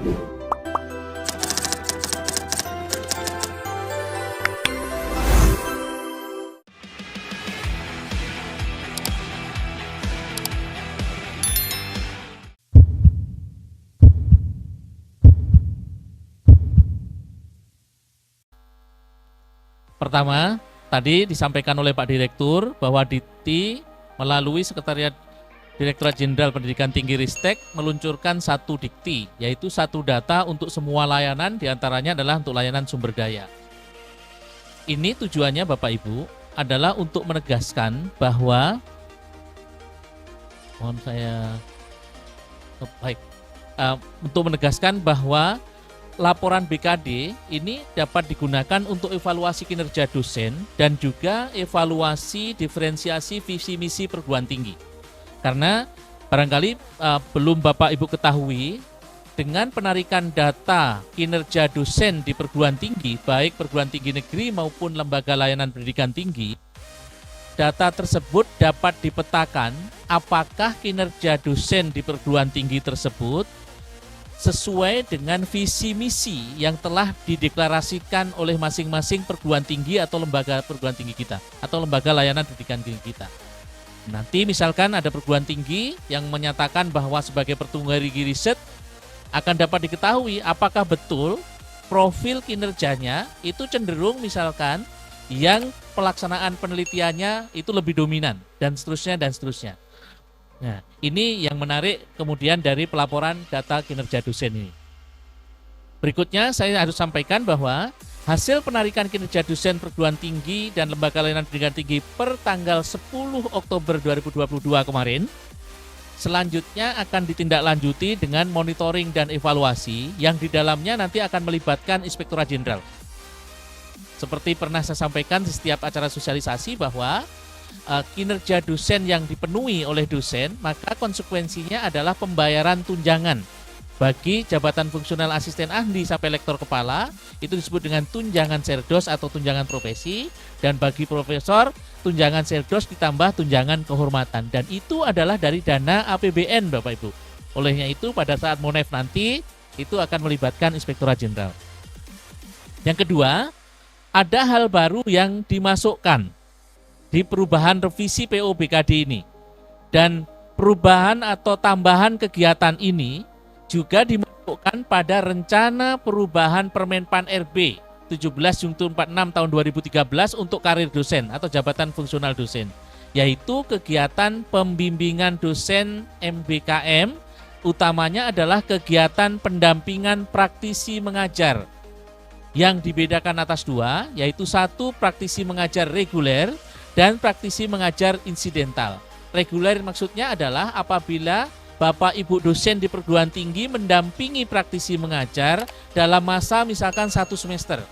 Pertama, tadi disampaikan oleh Pak Direktur bahwa DITI melalui Sekretariat Direktorat Jenderal Pendidikan Tinggi Ristek meluncurkan satu dikti, yaitu satu data untuk semua layanan, diantaranya adalah untuk layanan sumber daya. Ini tujuannya Bapak Ibu adalah untuk menegaskan bahwa, untuk menegaskan bahwa laporan BKD ini dapat digunakan untuk evaluasi kinerja dosen dan juga evaluasi diferensiasi visi misi perguruan tinggi. Karena barangkali belum Bapak Ibu ketahui, dengan penarikan data kinerja dosen di perguruan tinggi, baik perguruan tinggi negeri maupun lembaga layanan pendidikan tinggi, data tersebut dapat dipetakan apakah kinerja dosen di perguruan tinggi tersebut sesuai dengan visi misi yang telah dideklarasikan oleh masing-masing perguruan tinggi atau lembaga perguruan tinggi kita atau lembaga layanan pendidikan tinggi kita. Nanti misalkan ada perguruan tinggi yang menyatakan bahwa sebagai pertumbuhan tinggi riset akan dapat diketahui apakah betul profil kinerjanya itu cenderung misalkan yang pelaksanaan penelitiannya itu lebih dominan dan seterusnya dan seterusnya. Nah, ini yang menarik kemudian dari pelaporan data kinerja dosen ini. Berikutnya saya harus sampaikan bahwa hasil penarikan kinerja dosen perguruan tinggi dan lembaga layanan pendidikan tinggi per tanggal 10 Oktober 2022 kemarin, selanjutnya akan ditindaklanjuti dengan monitoring dan evaluasi yang di dalamnya nanti akan melibatkan Inspektorat Jenderal. Seperti pernah saya sampaikan di setiap acara sosialisasi bahwa kinerja dosen yang dipenuhi oleh dosen, maka konsekuensinya adalah pembayaran tunjangan. Bagi jabatan fungsional asisten ahli sampai lektor kepala, itu disebut dengan tunjangan serdos atau tunjangan profesi, dan bagi profesor, tunjangan serdos ditambah tunjangan kehormatan. Dan itu adalah dari dana APBN Bapak Ibu. Olehnya itu pada saat Monef nanti, itu akan melibatkan Inspektorat Jenderal. Yang kedua, ada hal baru yang dimasukkan di perubahan revisi PO BKD ini, dan perubahan atau tambahan kegiatan ini juga dimasukkan pada rencana perubahan Permenpan RB 17/46 tahun 2013 untuk karir dosen atau jabatan fungsional dosen, yaitu kegiatan pembimbingan dosen MBKM, utamanya adalah kegiatan pendampingan praktisi mengajar yang dibedakan atas dua, yaitu satu praktisi mengajar reguler dan praktisi mengajar insidental. Reguler maksudnya adalah apabila Bapak Ibu dosen di perguruan tinggi mendampingi praktisi mengajar dalam masa misalkan 1 semester.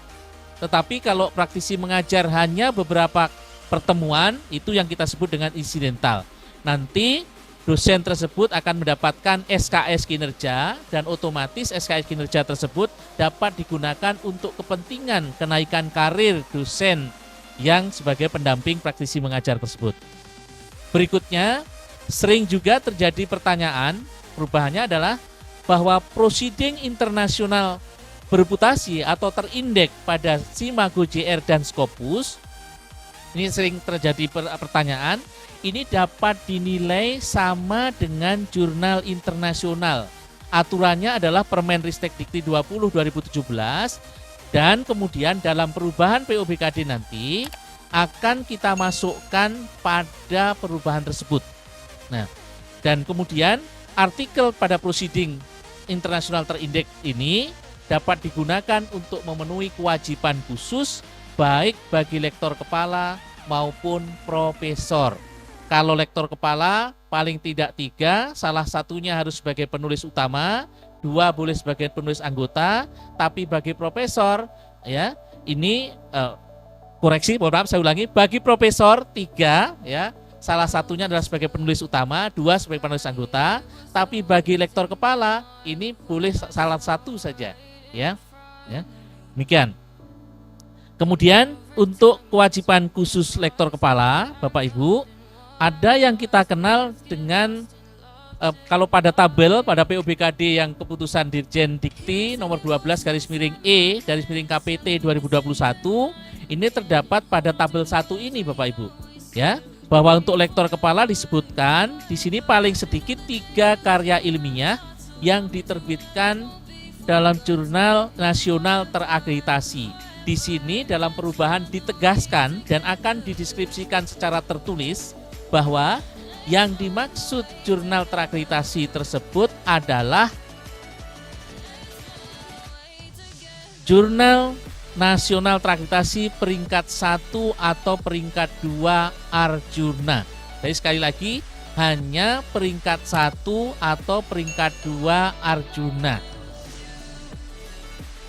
Tetapi kalau praktisi mengajar hanya beberapa pertemuan, itu yang kita sebut dengan insidental. Nanti dosen tersebut akan mendapatkan SKS kinerja dan otomatis SKS kinerja tersebut dapat digunakan untuk kepentingan kenaikan karir dosen yang sebagai pendamping praktisi mengajar tersebut. Berikutnya, sering juga terjadi pertanyaan, perubahannya adalah bahwa proceeding internasional bereputasi atau terindeks pada Simago JR dan Scopus, ini sering terjadi pertanyaan, ini dapat dinilai sama dengan jurnal internasional. Aturannya adalah Permenristek Dikti 20 2017. Dan kemudian dalam perubahan POBKD nanti akan kita masukkan pada perubahan tersebut. Nah, dan kemudian artikel pada proceeding internasional terindeks ini dapat digunakan untuk memenuhi kewajiban khusus baik bagi lektor kepala maupun profesor. Kalau lektor kepala paling tidak 3, salah satunya harus sebagai penulis utama, 2 boleh sebagai penulis anggota, tapi bagi profesor ya ini koreksi, mohon maaf saya ulangi, bagi profesor 3 ya, salah satunya adalah sebagai penulis utama, 2 sebagai penulis anggota, tapi bagi lektor kepala ini boleh salah satu saja ya. Demikian. Kemudian untuk kewajiban khusus lektor kepala, Bapak Ibu, ada yang kita kenal dengan kalau pada tabel pada PUBKD yang keputusan Dirjen Dikti nomor 12/E KPT 2021 ini terdapat pada tabel 1 ini Bapak Ibu, ya, bahwa untuk lektor kepala disebutkan di sini paling sedikit 3 karya ilmiah yang diterbitkan dalam jurnal nasional terakreditasi. Di sini dalam perubahan ditegaskan dan akan dideskripsikan secara tertulis bahwa yang dimaksud jurnal terakreditasi tersebut adalah jurnal nasional terakreditasi peringkat 1 atau peringkat 2 Arjuna. Jadi sekali lagi hanya peringkat 1 atau peringkat 2 Arjuna.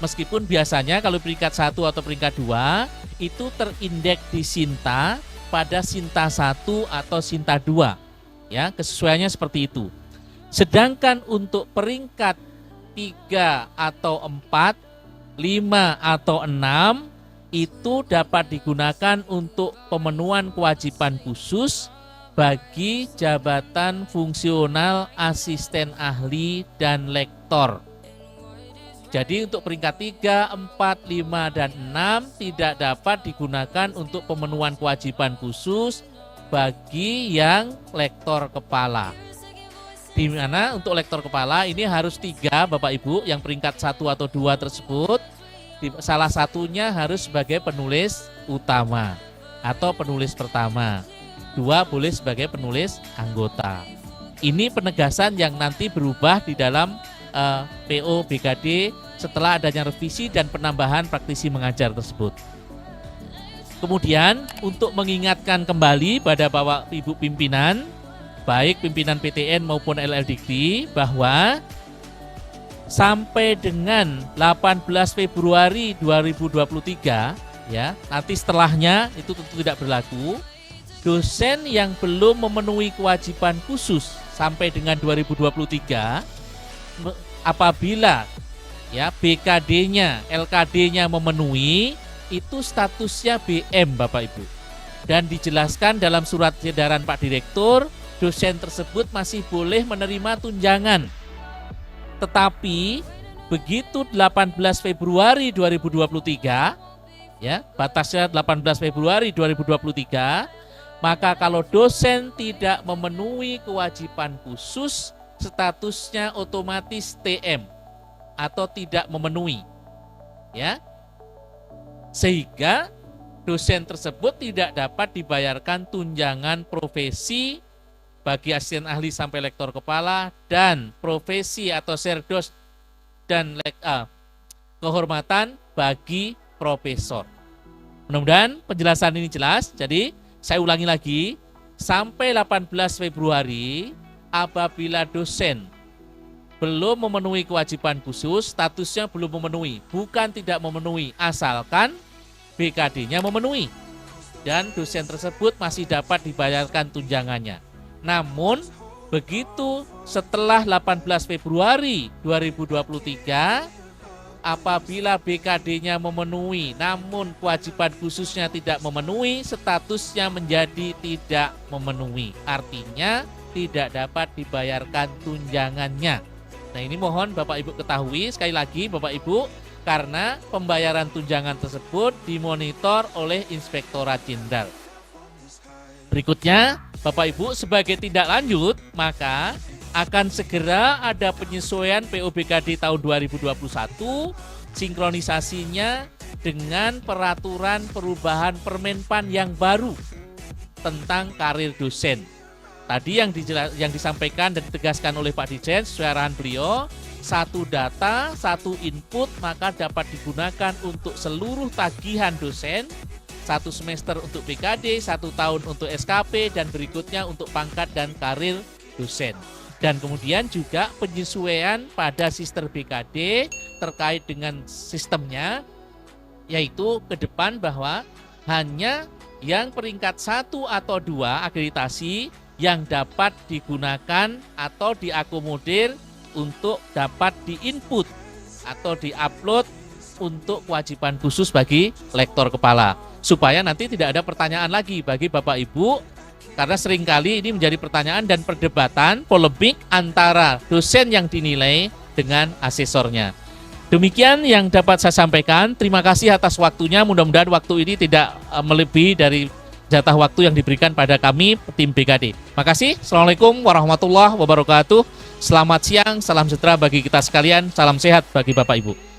Meskipun biasanya kalau peringkat 1 atau peringkat 2 itu terindeks di Sinta pada Sinta 1 atau Sinta 2. Ya, kesesuaiannya seperti itu. Sedangkan untuk peringkat 3 atau 4, 5 atau 6 itu dapat digunakan untuk pemenuhan kewajiban khusus bagi jabatan fungsional asisten ahli dan lektor. Jadi untuk peringkat 3, 4, 5, dan 6 tidak dapat digunakan untuk pemenuhan kewajiban khusus bagi yang lektor kepala. Di mana untuk lektor kepala ini harus 3 Bapak Ibu, yang peringkat 1 atau 2 tersebut salah satunya harus sebagai penulis utama atau penulis pertama. 2 boleh sebagai penulis anggota. Ini penegasan yang nanti berubah di dalam PUBKD setelah adanya revisi dan penambahan praktisi mengajar tersebut. Kemudian untuk mengingatkan kembali pada Bapak Ibu pimpinan, baik pimpinan PTN maupun LLDikti, bahwa sampai dengan 18 Februari 2023, ya, nanti setelahnya itu tentu tidak berlaku, dosen yang belum memenuhi kewajiban khusus sampai dengan 2023, apabila ya BKD-nya, LKD-nya memenuhi, itu statusnya BM Bapak Ibu. Dan dijelaskan dalam surat edaran Pak Direktur, dosen tersebut masih boleh menerima tunjangan. Tetapi begitu 18 Februari 2023, ya, batasnya 18 Februari 2023, maka kalau dosen tidak memenuhi kewajiban khusus, statusnya otomatis TM atau tidak memenuhi. Ya. Sehingga dosen tersebut tidak dapat dibayarkan tunjangan profesi bagi asisten ahli sampai lektor kepala dan profesi atau serdos dan kehormatan bagi profesor. Mudah-mudahan penjelasan ini jelas. Jadi saya ulangi lagi, sampai 18 Februari apabila dosen belum memenuhi kewajiban khusus, statusnya belum memenuhi, bukan tidak memenuhi, asalkan BKD-nya memenuhi dan dosen tersebut masih dapat dibayarkan tunjangannya. Namun begitu setelah 18 Februari 2023, apabila BKD-nya memenuhi namun kewajiban khususnya tidak memenuhi, statusnya menjadi tidak memenuhi, artinya tidak dapat dibayarkan tunjangannya. Nah, ini mohon Bapak Ibu ketahui sekali lagi Bapak Ibu, karena pembayaran tunjangan tersebut dimonitor oleh Inspektorat Jenderal. Berikutnya, Bapak Ibu, sebagai tindak lanjut, maka akan segera ada penyesuaian PUBKD tahun 2021, sinkronisasinya dengan peraturan perubahan Permenpan yang baru tentang karir dosen. Tadi yang disampaikan dan ditegaskan oleh Pak Dirjen sesuai arahan beliau, 1 data, 1 input maka dapat digunakan untuk seluruh tagihan dosen, 1 semester untuk BKD, 1 tahun untuk SKP, dan berikutnya untuk pangkat dan karir dosen. Dan kemudian juga penyesuaian pada sistem BKD terkait dengan sistemnya, yaitu ke depan bahwa hanya yang peringkat 1 atau 2 akreditasi yang dapat digunakan atau diakomodir untuk dapat diinput atau diupload untuk kewajiban khusus bagi lektor kepala. Supaya nanti tidak ada pertanyaan lagi bagi Bapak Ibu Karena seringkali ini menjadi pertanyaan dan perdebatan polemik antara dosen yang dinilai dengan asesornya. Demikian yang dapat saya sampaikan. Terima kasih atas waktunya. Mudah-mudahan waktu ini tidak melebihi dari jatah waktu yang diberikan pada kami tim BKD. Makasih. Assalamualaikum warahmatullahi wabarakatuh. Selamat siang, salam sejahtera bagi kita sekalian. Salam sehat bagi Bapak Ibu.